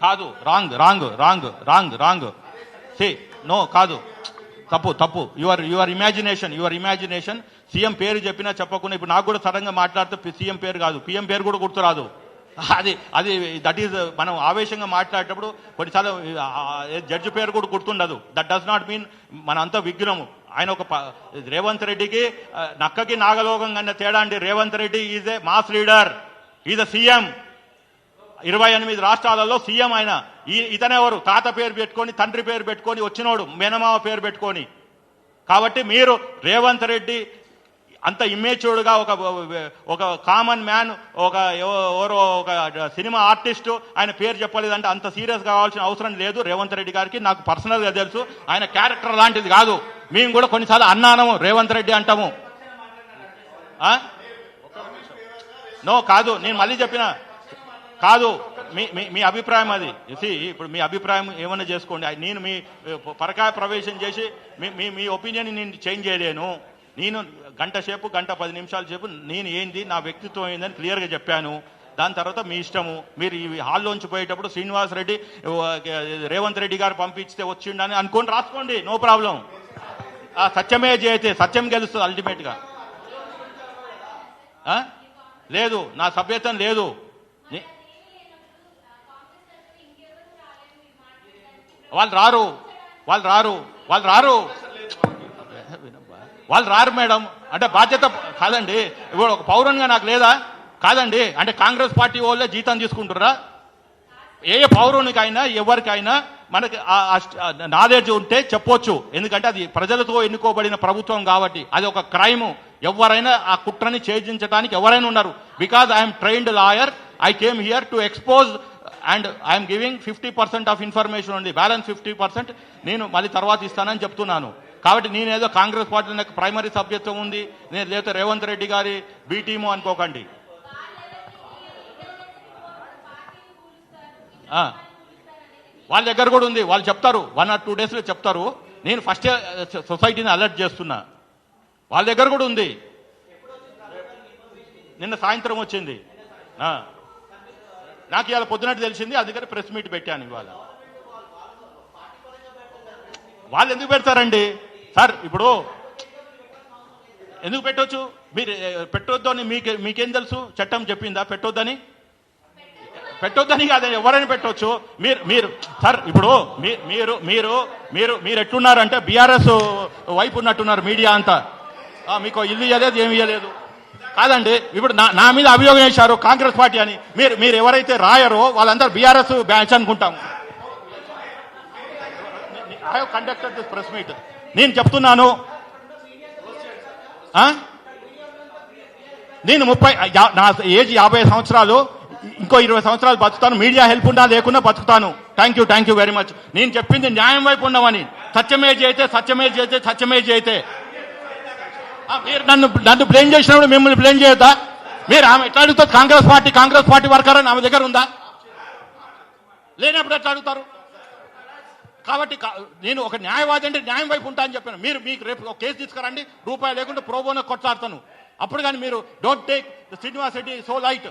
కాదు, wrong wrong wrong wrong wrong see no కాదు, తప్పు తప్పు. Your imagination. సీఎం పేరు చెప్పినా చెప్పకుండా ఇప్పుడు నాకు కూడా సడన్గా మాట్లాడితే సీఎం పేరు కాదు, పిఎం పేరు కూడా గుర్తురాదు. అది దట్ ఈజ్ మనం ఆవేశంగా మాట్లాడేటప్పుడు కొన్నిసార్లు జడ్జి పేరు కూడా గుర్తుండదు. దట్ డస్ నాట్ మీన్ మనంతా విఘ్నము. ఆయన ఒక రేవంత్ రెడ్డికి నక్కకి నాగలోకం కన్నా తేడా అండి. Revanth Reddy is a mass leader, is a CM. 28 రాష్ట్రాలలో సీఎం ఆయన. ఇతనెవరు? తాత పేరు పెట్టుకొని, తండ్రి పేరు పెట్టుకొని వచ్చినోడు, మేనమావ పేరు పెట్టుకొని. కాబట్టి మీరు రేవంత్ రెడ్డి అంత ఇమ్మేచ్యూర్డ్గా ఒక కామన్ మ్యాన్, ఎవరో ఒక సినిమా ఆర్టిస్టు ఆయన పేరు చెప్పలేదంటే అంత సీరియస్ కావాల్సిన అవసరం లేదు రేవంత్ రెడ్డి గారికి. నాకు పర్సనల్గా తెలుసు ఆయన క్యారెక్టర్ లాంటిది కాదు. మేము కూడా కొన్నిసార్లు అన్నాము రేవంత్ రెడ్డి అంటాము. నో కాదు, నేను మళ్ళీ చెప్పిన కాదు. మీ అభిప్రాయం అది. ఇప్పుడు మీ అభిప్రాయం ఏమన్నా చేసుకోండి. నేను మీ పరకాయ ప్రవేశం చేసి మీ ఒపీనియన్ నేను చేంజ్ చేయలేను. నేను గంట 10 నిమిషాల సేపు నేను ఏంది, నా వ్యక్తిత్వం ఏందని క్లియర్గా చెప్పాను. దాని తర్వాత మీ ఇష్టము. మీరు ఈ హాల్లోంచి పోయేటప్పుడు శ్రీనివాస్ రెడ్డి రేవంత్ రెడ్డి గారు పంపించితే వచ్చిండని అనుకోని రాసుకోండి, నో ప్రాబ్లం. సత్యమే జయతే, సత్యం గెలుస్తుంది అల్టిమేట్గా. లేదు, నా సభ్యత్వం లేదు. వాళ్ళు రారు మేడం. అంటే బాధ్యత కాదండి. ఇప్పుడు ఒక పౌరునిగా నాకు లేదా? కాదండి. అంటే కాంగ్రెస్ పార్టీ వాళ్ళే జీతం తీసుకుంటుర్రా? ఏ పౌరునికైనా ఎవరికైనా మనకి నాలెడ్జ్ ఉంటే చెప్పొచ్చు. ఎందుకంటే అది ప్రజలతో ఎన్నుకోబడిన ప్రభుత్వం కాబట్టి. అది ఒక క్రైమ్. ఎవరైనా ఆ కుట్రని ఛేదించడానికి ఎవరైనా ఉన్నారు. Because I'm trained lawyer, I came here to expose and I'm giving 50% of information ఉంది. బ్యాలెన్స్ 50% నేను మళ్ళీ తర్వాత ఇస్తానని చెప్తున్నాను. కాబట్టి నేనేదో కాంగ్రెస్ పార్టీలో నాకు ప్రైమరీ సభ్యత్వం ఉంది, నేను లేకపోతే రేవంత్ రెడ్డి గారి బీ టీము అనుకోకండి. వాళ్ళ దగ్గర కూడా ఉంది, వాళ్ళు చెప్తారు. 1 or 2 డేస్లో చెప్తారు. నేను ఫస్టే సొసైటీని అలర్ట్ చేస్తున్నా. వాళ్ళ దగ్గర కూడా ఉంది. నిన్న సాయంత్రం వచ్చింది. నాకు ఇవాళ పొద్దునట్టు తెలిసింది, అందుకని ప్రెస్ మీట్ పెట్టాను ఇవాళ. వాళ్ళు ఎందుకు పెడతారండి సార్? ఇప్పుడు ఎందుకు పెట్టవచ్చు? మీరు పెట్టొద్దు అని మీకేం తెలుసు? చట్టం చెప్పిందా పెట్టొద్దని? పెట్టొద్దని కాదు, ఎవరైనా పెట్టవచ్చు. మీరు సార్ ఇప్పుడు మీరు ఎట్లున్నారంటే బీఆర్ఎస్ వైపు ఉన్నట్టున్నారు మీడియా అంతా. మీకు ఇల్లు ఇవ్వలేదు, ఏమి ఇవ్వలేదు. కాదండి, ఇప్పుడు నా మీద అభియోగం చేశారు కాంగ్రెస్ పార్టీ అని. మీరు ఎవరైతే రాయరో వాళ్ళందరూ బీఆర్ఎస్ బ్యాచ్ అనుకుంటాం. I have conducted this press meet. నేను చెప్తున్నాను, నేను నా ఏజ్ 50 సంవత్సరాలు, ఇంకో 20 సంవత్సరాలు బతుకుతాను. మీడియా హెల్ప్ ఉన్నా లేకున్నా బతుకుతాను. Thank you very much. నేను చెప్పింది న్యాయం వైపు ఉన్నామని. సత్యమే జయితే. మీరు నన్ను బ్లేమ్ చేసినప్పుడు మిమ్మల్ని బ్లేమ్ చేయొద్దా? మీరు ఆమె ఎట్లా అడుగుతారు? కాంగ్రెస్ పార్టీ వర్కర్ అని ఆమె దగ్గర ఉందా? లేనప్పుడు ఎట్లా అడుగుతారు? కాబట్టి నేను ఒక న్యాయవాది అంటే న్యాయం వైపు ఉంటా అని చెప్పాను. మీకు రేపు ఒక కేసు తీసుకురండి, రూపాయి లేకుండా ప్రోబోనో కొట్లాడతాను. అప్పుడు కానీ మీరు don't take Srinivas Reddy so light.